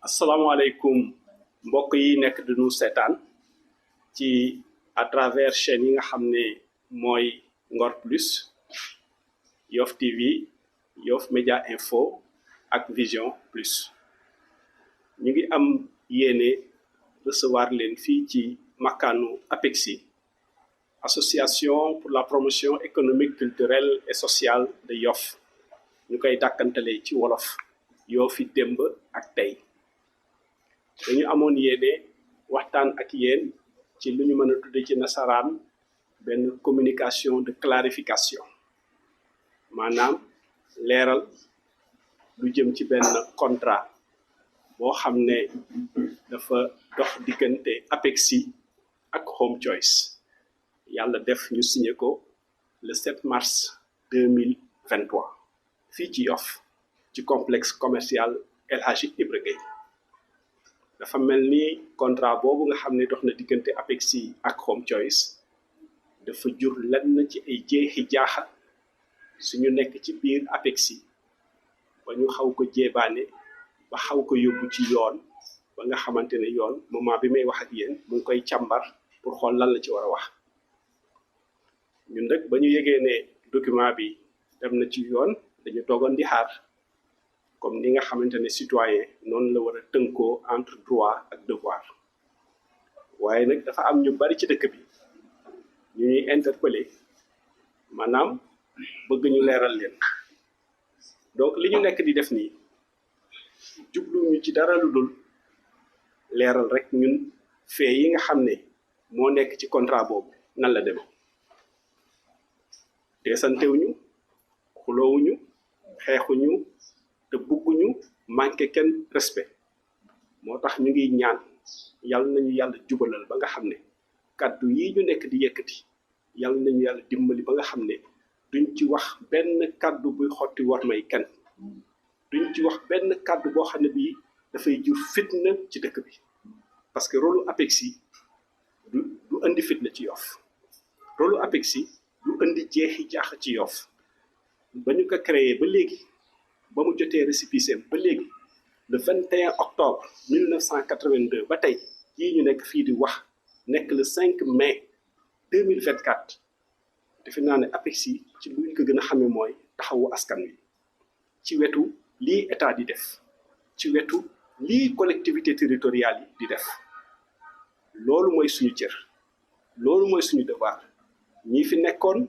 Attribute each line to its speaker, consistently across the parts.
Speaker 1: asalaamaaleykum mbokk yi nekk di nu seetaan ci à travers chaîne yi nga xam ne mooy Ngor Plus, Yoff TV, Yoff Média Info ak Vision Plus. ñu ngi am yéene recevoir leen fii ci makkaanu APEXI, association pour la promotion économique, culturelle et sociale de Yoff. ñu koy dàkkantale ci wolof Yoffi démb ak tey. dañu amoon yéene waxtaan ak yéen ci lu ñu mën a tudde ci nasaraan benn communication de clarification, maanaam leeral lu jëm ci benn contrat boo xam ne dafa dox diggante APEXI ak Home Choice. yàlla def ñu signé ko le 7 mars 2023 fii ci Yoff ci complexe commercial El Hadji Ibra Gueye. dafa mel ni contrat boobu nga xam ne dox na diggante APEXI ak Home Choice dafa jur lenn ci ay jeexi jaaxa suñu nekk ci biir APEXI ba ñu xaw ko jéebaane ba xaw ko yóbbu ci yoon ba nga xamante ne yoon moment bi may wax ak yéen mu ngi koy càmbar pour xool lan la ci war a wax. ñun nag ba ñu yëgee ne document bi dem na ci yoon dañu toogoon di xaar, comme ni nga xamante ne citoyen noonu la war a tënkoo entre droit ak devoir. waaye nag dafa am ñu bari ci dëkk bi ñu ñuy interpeller, maanaam bëgg ñu leeral leen. donc li ñu nekk di def nii jubluñu ci dara lu dul leeral rek ñun fee yi nga xam ne moo nekk ci contrat boobu nan la demee. teesantewuñu, xuloowuñu, xeexuñu, te bëgguñu manqué kenn respect. moo tax ñu ngi ñaan yàlla nañu yàlla jubalal ba nga xam ne kàddu yi ñu nekk di yëkkati yàlla nañu yàlla dimbali ba nga xam ne duñ ci wax benn kàddu buy xotti war may kenn, duñ ci wax benn kàddu boo xam ne bii dafay jur fitna ci dëkk bi. parce que rôle APEXI du indi fitna ci Yoff. rôle APEXI du indi jeexi jaax ci Yoff. ba ñu ko créé ba léegi, ba mu jotee récépissé ba léegi le 21 octobre 1982 ba tey jii ñu nekk fii di wax nekk le 5 mai 2024 defe naa ne APEXI ci lu ñu ko gën a xamee mooy taxawu askan wi ci wetu lii état di def, ci wetu lii collectivité territoriale yi di def. loolu mooy suñu cër, loolu mooy suñu devoir. ñii fi nekkoon,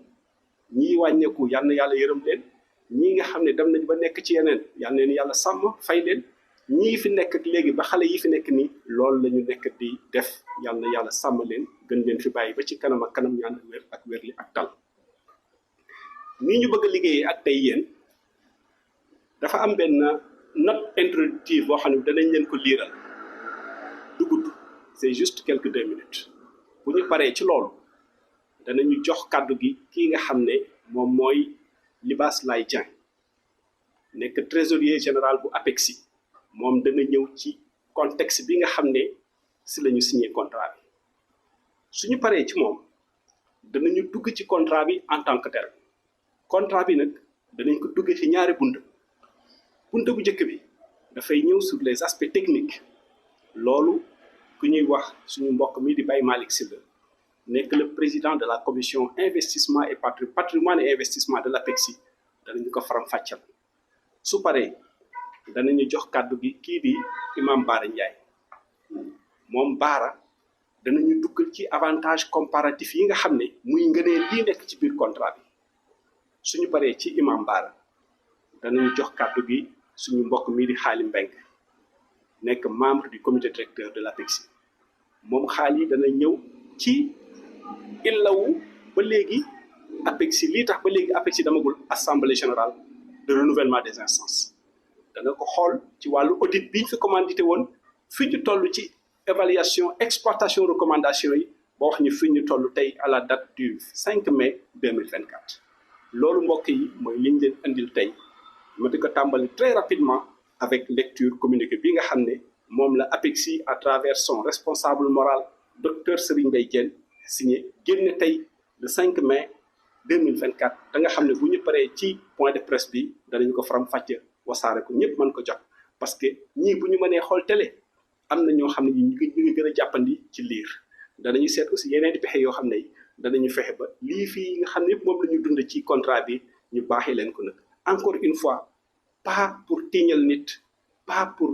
Speaker 1: ñii wàññeeku yal na yàlla yërëm leen, ñii nga xam ne dem nañ ba nekk ci yeneen yal na leen yàlla sàmm fay leen, ñii fi nekk ak léegi ba xale yi fi nekk nii loolu la ñu nekk di def. yal na yàlla sàmm leen, gën leen fi bàyyi ba ci kanam ak kanam, ñaan wér ak wérli ak tal. nii ñu bëgg a liggéeyee ak tey yéen dafa am benn note introductive boo xam ne danañ leen ko liiral du gudd, c'est juste quelques 2 minutes. bu ñu paree ci loolu danañu jox kàddu gi kii nga xam ne moom mooy Libaas Laye Dieng, nekk trésorier général bu APEXI. moom dana ñëw ci contexte bi nga xam ne si la ñu signé contrat bi. suñu paree ci moom danañu dugg ci contrat bi en tant que tel. contrat bi nag danañ ko dugg ci ñaari bunt. bunt bu njëkk bi dafay ñëw sur les aspects techniques. loolu ku ñuy wax suñu mbokk mi di Baye Malick Sylla nekk le président de la commission investissement et patrimoine et investissement de l'APEXI danañu ko faram fàccal. su paree danañu jox kàddu gi kii di imam Bara Ndiaye. moom Bara danañu duggal ci avantage comparatif yi nga xam ne muy ngëneel lii nekk ci biir contrat bi. suñu paree ci imam Bara danañu jox kàddu gi suñu mbokk mii di Xaali Mbeng, nekk membre du comité directeur de l'APEXI. moom xaal yi dana ñëw ci illawu ba léegi APEXI, lii tax ba léegi APEXI damagul assemblée générale de renouvellement des instances. dana ko xool ci wàllu audit bi ñu fi commandité woon, fi ñu toll ci évaluation exploitation recommandation yi, ba wax ñu fi ñu toll tey à la date du 5 mai 2024. loolu mbokk yi mooy liñ leen indil tey. ma di ko tàmbali très rapidement avec lecture communiqué bi nga xam ne moom la APEXI à travers son responsable moral docteur Serigne Mbaye Diène signé génn tey le 5 mai 2024. da nga xam ne bu ñu paree ci point de presse bi danañ ko faram fàcce wasaare ko ñëpp mën ko jot. parce que ñii bu ñu mënee xool télé am na ñoo xam ne ñu ngi gën a jàppandi ci liir danañu seet aussi yeneen di pexe yoo xam ne danañu fexe ba lii fii nga xam ne yëpp moom la ñu dund ci contrat bi ñu baaxee leen ko nag encore une fois pas pour tiiñal nit pas pour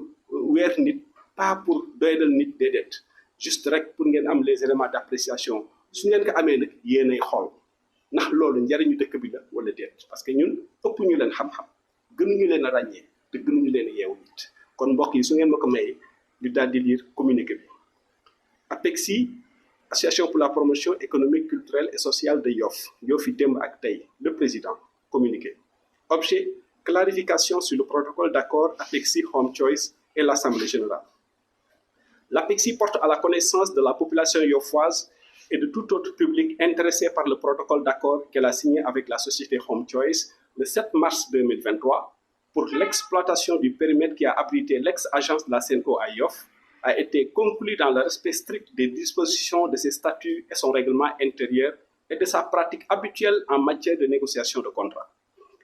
Speaker 1: weer nit pas pour doyadal nit déedéet juste rek pour ngeen am les éléments d'appréciation su ngeen ko amee nag yéenay xool ndax loolu njariñu dëkk bi la wala déet parce que ñun ëpp ñu leen xam-xam gënuñu leen a ràññee te gënuñu leen a yeewu nit kon mbokk yi su ngeen ma ko mayee ñu daal di lire communiqué bi APEXI association pour la promotion économique culturelle et sociale de Yoff Yoff yi démb ak tey le président communiqué objet clarification sur le protocole d'accord APEXI Home Choice et l'Assemblée générale. L'APEXI porte à la connaissance de la population yoffoise et de tout autre public intéressé par le protocole d'accord qu'elle a signé avec la société Home Choice le 7 mars 2023 pour l'exploitation du périmètre qui a abrité l'ex-agence de la Sen'Eau à Yoff a été conclu dans le respect strict des dispositions de ses statuts et son règlement intérieur et de sa pratique habituelle en matière de négociation de contrat.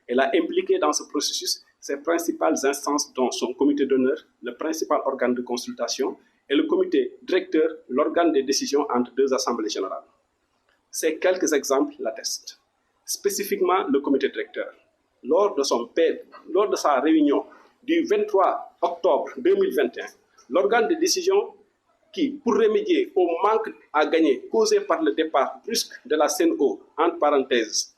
Speaker 1: Elle a impliqué dans ce processus ses principales instances dont son comité d'honneur, le principal organe de consultation, et le comité directeur, l'organe de décision entre deux assemblées générales. Ces quelques exemples l'attestent. Spécifiquement, le comité directeur, lors de sa réunion du 23 octobre 2021, l'organe de décision qui, pour remédier au manque à gagner causé par le départ brusque de la Sen'Eau, entre parenthèses,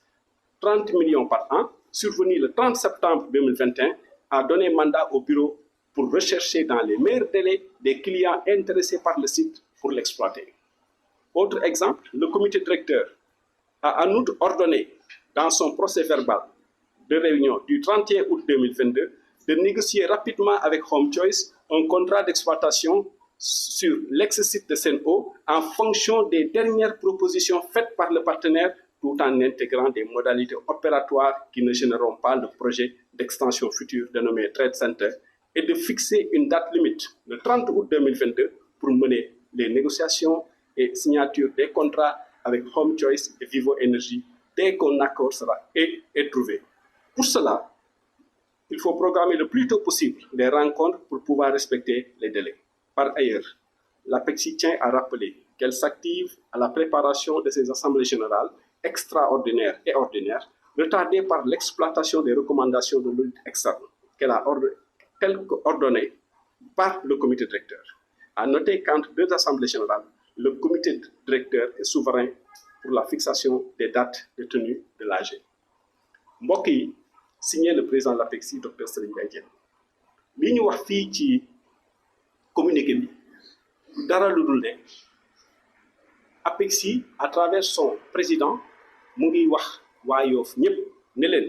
Speaker 1: 30 millions par an, survenu le 30 septembre 2021, a donné mandat au bureau pour rechercher dans les meilleurs délais des clients intéressés par le site pour l'exploiter. Autre exemple, le comité directeur a en outre ordonné, dans son procès verbal de réunion du 31 août 2022, de négocier rapidement avec Home Choice un contrat d'exploitation sur l'ex-site de Sen'Eau en fonction des dernières propositions faites par le partenaire, tout en intégrant des modalités opératoires qui ne gêneront pas le projet d'extension future dénommé Trade Center, et de fixer une date limite, le 30 août 2022, pour mener les négociations et signature des contrats avec Home Choice et Vivo Energy dès qu'un accord sera trouvé. Pour cela, il faut programmer le plus tôt possible les rencontres pour pouvoir respecter les délais. Par ailleurs, l'APEXI tient à rappeler qu'elle s'active à la préparation de ces assemblées générales extraordinaires et ordinaires, retardées par l'exploitation des recommandations de l'audit externe qu'elle a ordonnées par le comité directeur. À noter qu'entre deux assemblées générales, le comité directeur est souverain pour la fixation des dates de tenue de l'AG. mbokk yi signé le président de l'APEXI docteur Serigne Mbaye Diène li ñu wax fii ci communiqué bi dara lu dul ne APEXI à travers son président mu ngi wax waa Yoff ñëpp ne leen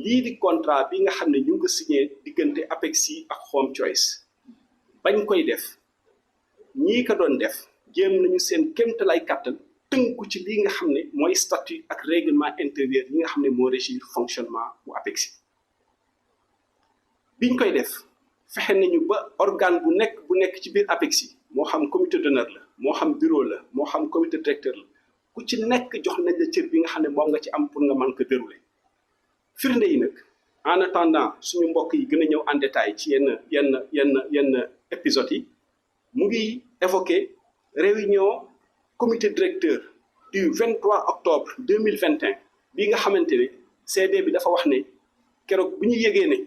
Speaker 1: lii di contrat bi nga xam ne ñu ngi ko signé diggante APEXI ak Home Choice bañ koy def ñii ko doon def jéem nañu seen kéemtalaay kàttan tënku ci lii nga xam ne mooy statut ak règlement intérieur yi nga xam ne moo régir fonctionnement bu APEXI biñ koy def fexe nañu ba organe bu nekk ci biir APEXI moo xam comité d'honneur la moo xam bureau la moo xam comité directeur la ku ci nekk jox nañ la cër bi nga xam ne moom nga ci am pour nga mën ko dérouler firnde yi nag en attendant suñu mbokk yi gën a ñëw en détail ci yenn épisodes yi mu ngi évoqué réunion comité directeur du 23 octobre 2021 bi nga xamante ne CD bi dafa wax ne keroog bu ñu yëgee ne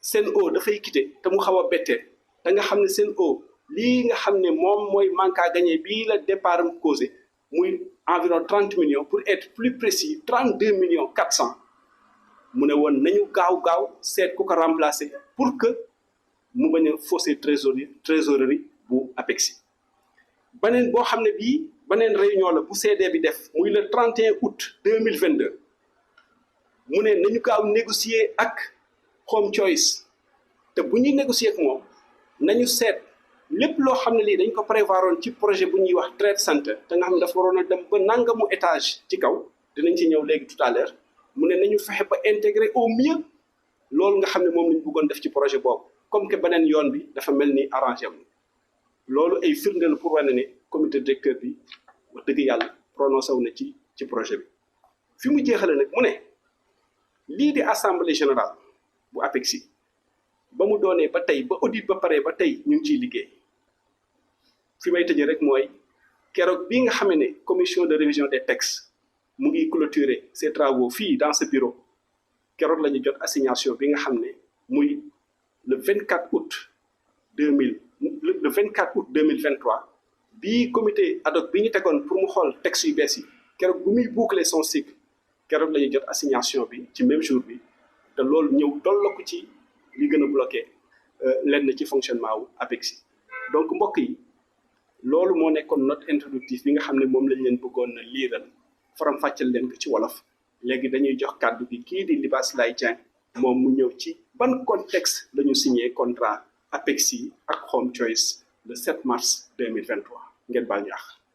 Speaker 1: Sen'Eau dafay quitté te mu xaw a bette te nga xam ne Sen'Eau lii nga xam ne moom mooy manque à gagner bii la départ am causé muy environ 30 millions pour être plus précis 32 millions 400 mu ne woon nañu gaaw seet ku ko remplacer pour que mu bañ a fausser trésorerie bu APEXI beneen boo xam ne beneen réunion la bu CD bi def muy le 31 août 2022 mu ne nañu gaaw négocier ak Home Choice te bu ñuy négocier ak moom nañu seet lépp loo xam ne lii dañ ko prévoiroon ci projet bu ñuy wax Trade Center te nga xam ne dafa waroon a dem ba nangamu étage ci kaw dinañ ci ñëw léegi tout à l'heure mu ne nañu fexe ba intégrer au mieux loolu nga xam ne moom lañ bëggoon def ci projet boobu comme que beneen yoon bi dafa mel ni arrangé wu loolu ay firnde la pour wane ne comité directeur bi wax dëgg yàlla prononcé wu na ci projet bi fi mu jeexale nag mu ne lii di assemblée générale bu APEXI ba mu doonee ba tey ba audit ba pare ba tey ñu ngi ciy liggéey fi may tëjee rek mooy keroog bi nga xam ne commission de révision des textes mu ngi clôturer ses travaux fii dans ce bureau keroog la ñu jot assignation bi nga xam ne muy le 24 août 2023 bii comité ad hoc bi ñu tegoon pour mu xool texte yu bees yi keroog bu muy boucler son cycle keroog la ñu jot assignation bi ci même jour bi te loolu ñëw tolloo ci li gën a bloqué lenn ci fonctionnement wu APEXI donc mbokk yi loolu moo nekkoon note introductive bi nga xam ne moom lañ leen bëggoon na liiral faram fàcceel leen ko ci wolof léegi dañuy jox kàddu bi kii di Libasse Laye Dieng moom mu ñëw ci ban contexte la ñu signé contrat APEXI ak Home Choice le 7 mars 2023 ngeen baal ñu àq